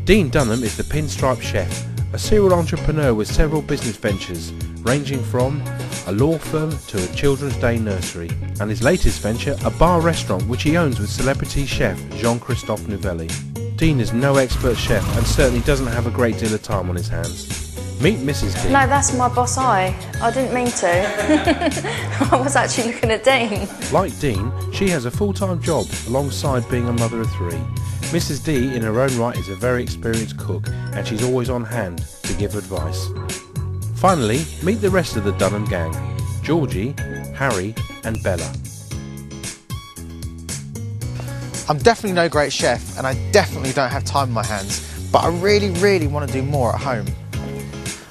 Dean Dunham is the Pinstripe Chef, a serial entrepreneur with several business ventures, ranging from a law firm to a children's day nursery, and his latest venture, a bar restaurant which he owns with celebrity chef Jean-Christophe Novelli. Dean is no expert chef and certainly doesn't have a great deal of time on his hands. Meet Mrs. Dean. No, that's my boss eye. I didn't mean to. I was actually looking at Dean. Like Dean, she has a full-time job alongside being a mother of three. Mrs. D in her own right is a very experienced cook and she's always on hand to give advice. Finally, meet the rest of the Dunham gang: Georgie, Harry and Bella. I'm definitely no great chef and I definitely don't have time on my hands, but I really want to do more at home.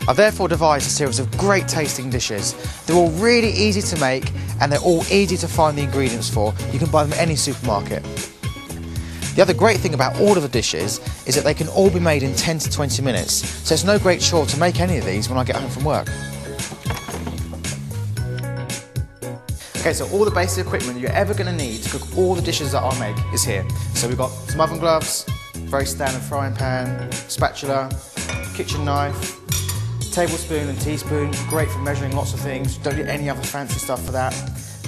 I've therefore devised a series of great tasting dishes. They're all really easy to make and they're all easy to find the ingredients for. You can buy them at any supermarket. The other great thing about all of the dishes is that they can all be made in 10 to 20 minutes, so it's no great chore to make any of these when I get home from work. Okay, so all the basic equipment you're ever going to need to cook all the dishes that I'll make is here. So we've got some oven gloves, very standard frying pan, spatula, kitchen knife, tablespoon and teaspoon, great for measuring lots of things, don't need any other fancy stuff for that.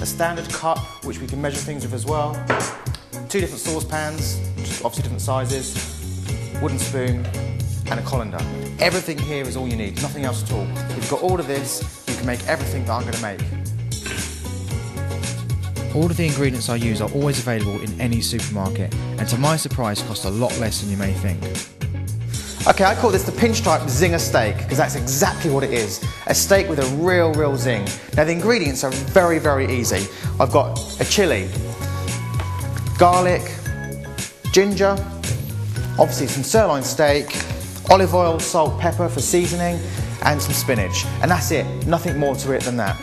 A standard cup, which we can measure things with as well. 2 different saucepans, obviously different sizes, wooden spoon and a colander. Everything here is all you need, nothing else at all. If you've got all of this, you can make everything that I'm going to make. All of the ingredients I use are always available in any supermarket and to my surprise cost a lot less than you may think. Okay, I call this the Pinstripe Zinger Steak because that's exactly what it is. A steak with a real zing. Now the ingredients are very easy. I've got a chilli, garlic, ginger, obviously some sirloin steak, olive oil, salt, pepper for seasoning, and some spinach. And that's it, nothing more to it than that.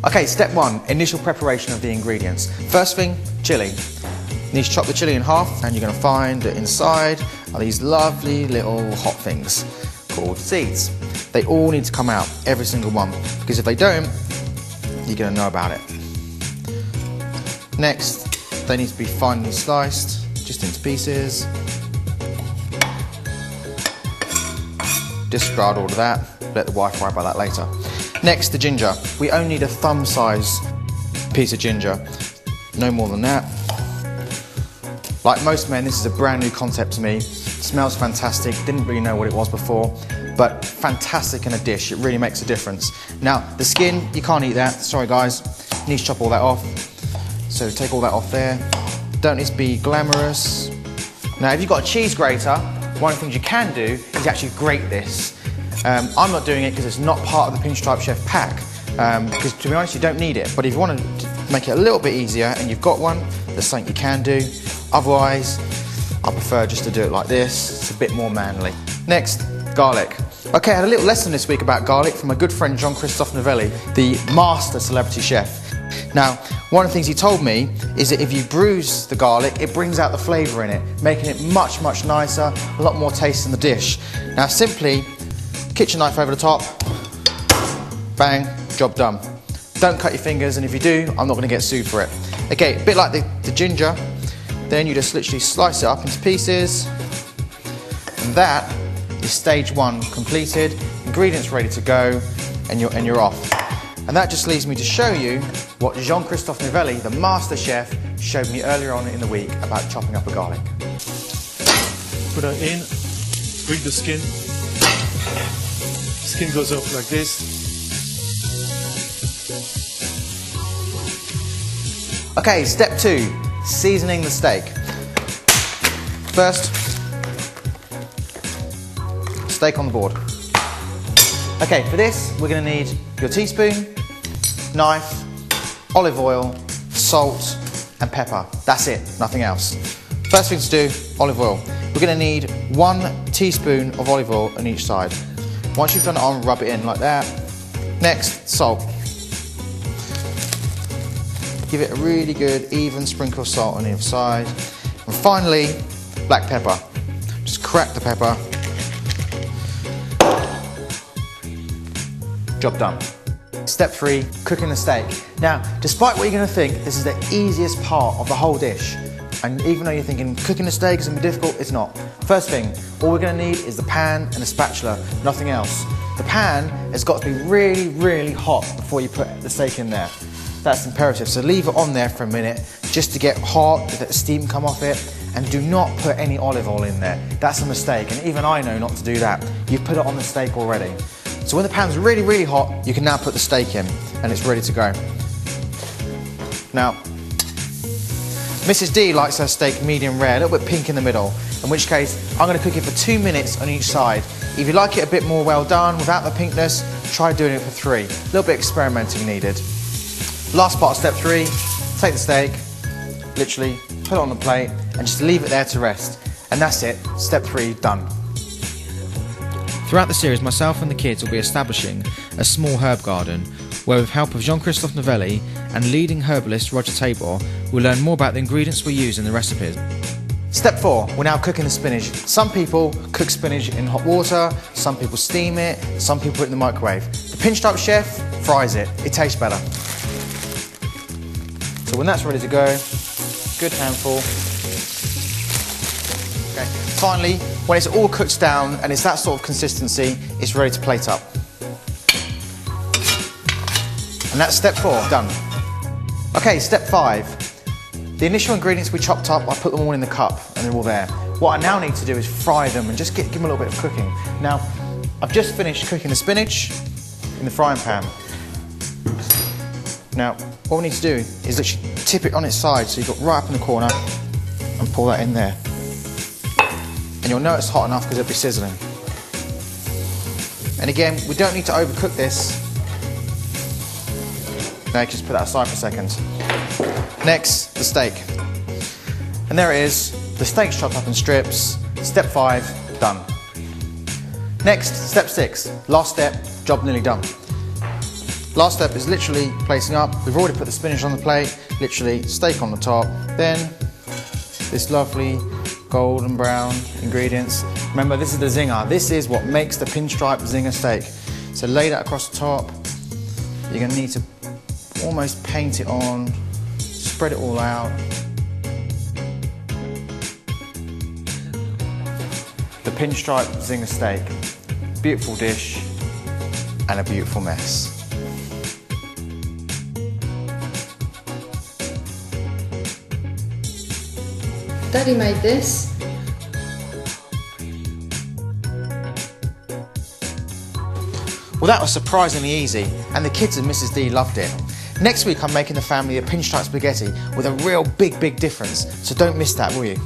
Okay, step 1, initial preparation of the ingredients. First thing, chilli. You need to chop the chilli in half and you're going to find that inside are these lovely little hot things called seeds. They all need to come out, every single one, because if they don't, you're going to know about it. Next, they need to be finely sliced, just into pieces. Discard all of that, let the wife worry about that later. Next, the ginger. We only need a thumb size piece of ginger, no more than that. Like most men, this is a brand new concept to me. It smells fantastic, didn't really know what it was before, but fantastic in a dish, it really makes a difference. Now, the skin, you can't eat that, sorry guys, you need to chop all that off. So take all that off there. Don't need to be glamorous. Now, if you've got a cheese grater, one of the things you can do is actually grate this. I'm not doing it because it's not part of the Pinstripe Chef pack, because to be honest, you don't need it. But if you want to make it a little bit easier and you've got one, there's something you can do. Otherwise, I prefer just to do it like this. It's a bit more manly. Next, garlic. Okay, I had a little lesson this week about garlic from my good friend Jean-Christophe Novelli, the master celebrity chef. Now, one of the things he told me is that if you bruise the garlic, it brings out the flavour in it, making it much nicer, a lot more taste in the dish. Now, simply, kitchen knife over the top, bang, job done. Don't cut your fingers, and if you do, I'm not going to get sued for it. Okay, a bit like the ginger, then you just literally slice it up into pieces, and that is stage 1 completed, ingredients ready to go, and you're off. And that just leaves me to show you what Jean-Christophe Novelli, the master chef, showed me earlier on in the week about chopping up a garlic. Put it in, break the skin. Skin goes up like this. Okay, step 2, seasoning the steak. First, steak on the board. Okay, for this, we're going to need your teaspoon, knife, olive oil, salt, and pepper. That's it, nothing else. First thing to do, olive oil. We're going to need 1 teaspoon of olive oil on each side. Once you've done it on, rub it in like that. Next, salt. Give it a really good, even sprinkle of salt on either side. And finally, black pepper. Just crack the pepper. Job done. Step 3, cooking the steak. Now, despite what you're going to think, this is the easiest part of the whole dish. And even though you're thinking cooking a steak is going to be difficult, it's not. First thing, all we're going to need is the pan and a spatula, nothing else. The pan has got to be really, really hot before you put the steak in there. That's imperative, so leave it on there for a minute just to get hot, let the steam come off it, and do not put any olive oil in there. That's a mistake, and even I know not to do that. You've put it on the steak already. So when the pan's really, really hot, you can now put the steak in, and it's ready to go. Now, Mrs. D likes her steak medium rare, a little bit pink in the middle, in which case I'm going to cook it for 2 minutes on each side. If you like it a bit more well done, without the pinkness, try doing it for 3. A little bit experimenting needed. Last part of step 3, take the steak, literally put it on the plate and just leave it there to rest. And that's it, step 3 done. Throughout the series, myself and the kids will be establishing a small herb garden where, with help of Jean-Christophe Novelli and leading herbalist Roger Tabor, we'll learn more about the ingredients we use in the recipes. Step 4, we're now cooking the spinach. Some people cook spinach in hot water, some people steam it, some people put it in the microwave. The Pinstripe Chef fries it, it tastes better. So when that's ready to go, good handful. Okay. Finally, when it's all cooked down and it's that sort of consistency, it's ready to plate up. And that's step 4, done. Okay, step 5. The initial ingredients we chopped up, I put them all in the cup and they're all there. What I now need to do is fry them and just give them a little bit of cooking. Now, I've just finished cooking the spinach in the frying pan. Now, what we need to do is literally tip it on its side so you've got right up in the corner and pull that in there. And you'll know it's hot enough because it'll be sizzling. And again, we don't need to overcook this. Now, just put that aside for a second. Next, the steak. And there it is. The steak's chopped up in strips. Step 5, done. Next, step 6. Last step, job nearly done. Last step is literally placing up. We've already put the spinach on the plate. Literally, steak on the top. Then, this lovely golden brown ingredients. Remember, this is the zinger. This is what makes the pinstripe zinger steak. So lay that across the top. You're going to need to almost paint it on. Spread it all out. The pinstripe zinger steak. Beautiful dish and a beautiful mess. Daddy made this. Well, that was surprisingly easy, and the kids and Mrs. D loved it. Next week I'm making the family a pinstripe spaghetti with a real big difference, so don't miss that, will you?